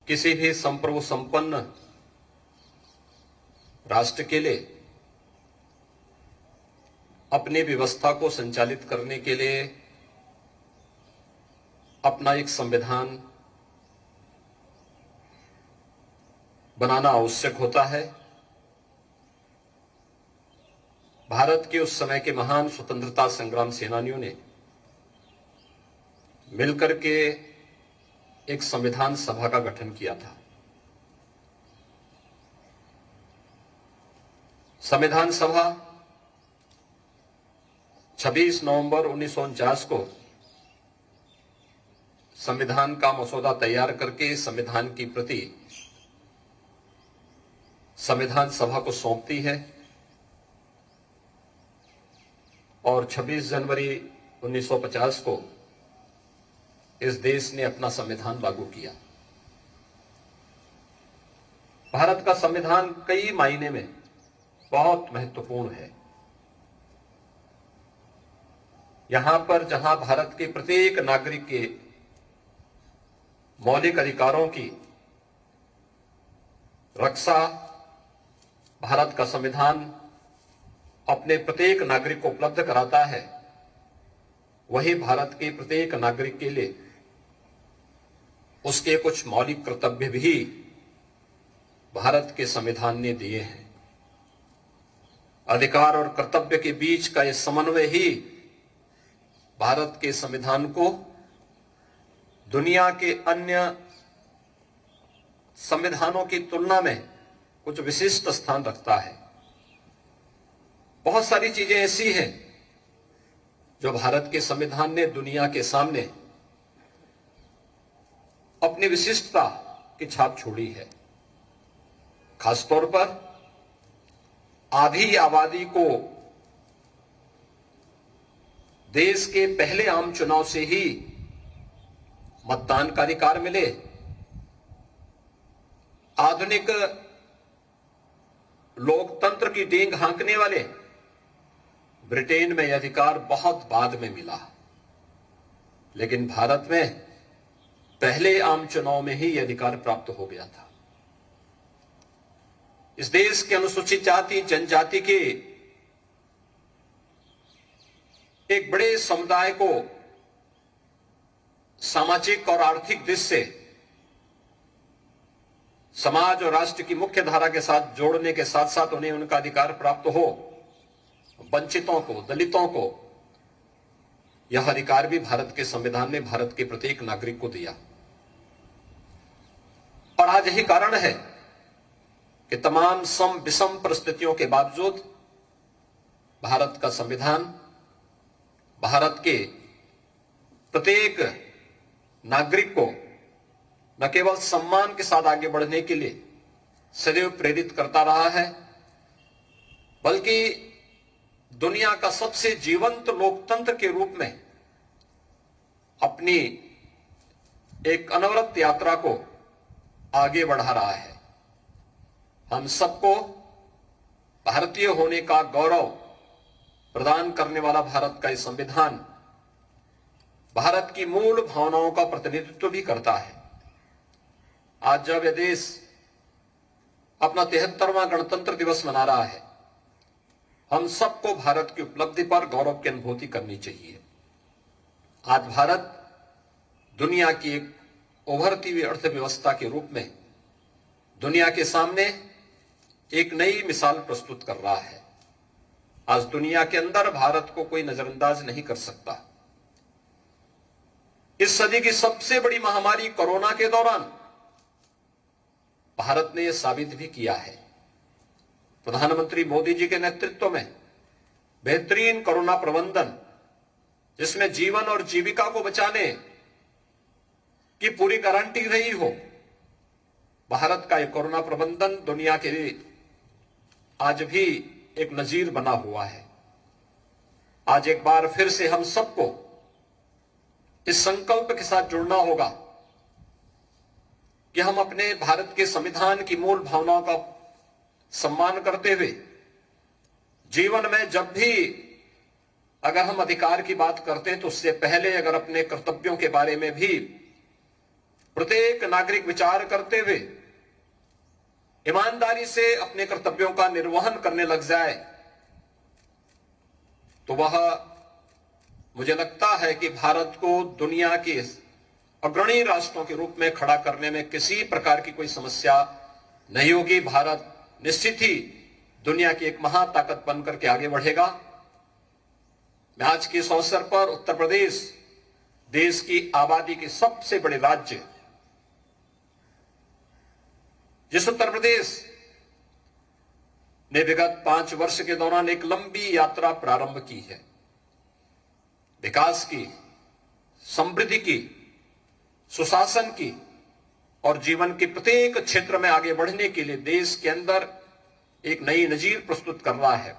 किसी भी संप्रभु संपन्न राष्ट्र के लिए अपनी व्यवस्था को संचालित करने के लिए अपना एक संविधान बनाना आवश्यक होता है। भारत के उस समय के महान स्वतंत्रता संग्राम सेनानियों ने मिलकर के एक संविधान सभा का गठन किया था। संविधान सभा 26 नवंबर 1949 को संविधान का मसौदा तैयार करके संविधान की प्रति संविधान सभा को सौंपती है और 26 जनवरी 1950 को इस देश ने अपना संविधान लागू किया। भारत का संविधान कई मायने में बहुत महत्वपूर्ण है। यहां पर जहां भारत के प्रत्येक नागरिक के मौलिक अधिकारों की रक्षा भारत का संविधान अपने प्रत्येक नागरिक को उपलब्ध कराता है, वही भारत के प्रत्येक नागरिक के लिए उसके कुछ मौलिक कर्तव्य भी भारत के संविधान ने दिए हैं। अधिकार और कर्तव्य के बीच का यह समन्वय ही भारत के संविधान को दुनिया के अन्य संविधानों की तुलना में कुछ विशिष्ट स्थान रखता है। बहुत सारी चीजें ऐसी हैं जो भारत के संविधान ने दुनिया के सामने अपनी विशिष्टता की छाप छोड़ी है। खासतौर पर आधी आबादी को देश के पहले आम चुनाव से ही मतदान का अधिकार मिले। आधुनिक लोकतंत्र की डेंग हाँकने वाले ब्रिटेन में यह अधिकार बहुत बाद में मिला, लेकिन भारत में पहले आम चुनाव में ही यह अधिकार प्राप्त हो गया था। इस देश के अनुसूचित जाति जनजाति के एक बड़े समुदाय को सामाजिक और आर्थिक दृष्टि से समाज और राष्ट्र की मुख्य धारा के साथ जोड़ने के साथ साथ उन्हें उनका अधिकार प्राप्त हो। वंचितों को, दलितों को यह अधिकार भी भारत के संविधान ने भारत के प्रत्येक नागरिक को दिया। और आज यही कारण है कि तमाम सम विषम परिस्थितियों के बावजूद भारत का संविधान भारत के प्रत्येक नागरिक को न केवल सम्मान के साथ आगे बढ़ने के लिए सदैव प्रेरित करता रहा है, बल्कि दुनिया का सबसे जीवंत लोकतंत्र के रूप में अपनी एक अनवरत यात्रा को आगे बढ़ा रहा है। हम सबको भारतीय होने का गौरव प्रदान करने वाला भारत का यह संविधान भारत की मूल भावनाओं का प्रतिनिधित्व भी करता है। आज जब यह देश अपना 73वां गणतंत्र दिवस मना रहा है, हम सबको भारत की उपलब्धि पर गौरव की अनुभूति करनी चाहिए। आज भारत दुनिया की एक उभरती हुई अर्थव्यवस्था के रूप में दुनिया के सामने एक नई मिसाल प्रस्तुत कर रहा है। आज दुनिया के अंदर भारत को कोई नजरअंदाज नहीं कर सकता। इस सदी की सबसे बड़ी महामारी कोरोना के दौरान भारत ने यह साबित भी किया है। प्रधानमंत्री मोदी जी के नेतृत्व में बेहतरीन कोरोना प्रबंधन, जिसमें जीवन और जीविका को बचाने की पूरी गारंटी रही हो, भारत का यह कोरोना प्रबंधन दुनिया के लिए आज भी एक नजीर बना हुआ है। आज एक बार फिर से हम सबको इस संकल्प के साथ जुड़ना होगा कि हम अपने भारत के संविधान की मूल भावनाओं का सम्मान करते हुए जीवन में जब भी अगर हम अधिकार की बात करते हैं तो उससे पहले अगर अपने कर्तव्यों के बारे में भी प्रत्येक नागरिक विचार करते हुए ईमानदारी से अपने कर्तव्यों का निर्वहन करने लग जाए तो वह, मुझे लगता है कि भारत को दुनिया के अग्रणी राष्ट्रों के रूप में खड़ा करने में किसी प्रकार की कोई समस्या नहीं होगी। भारत निश्चित ही दुनिया की एक महाताकत बनकर के आगे बढ़ेगा। मैं आज के इस अवसर पर उत्तर प्रदेश, देश की आबादी के सबसे बड़े राज्य, जिस उत्तर प्रदेश ने विगत 5 वर्ष के दौरान एक लंबी यात्रा प्रारंभ की है, विकास की, समृद्धि की, सुशासन की और जीवन के प्रत्येक क्षेत्र में आगे बढ़ने के लिए देश के अंदर एक नई नजीर प्रस्तुत कर रहा है।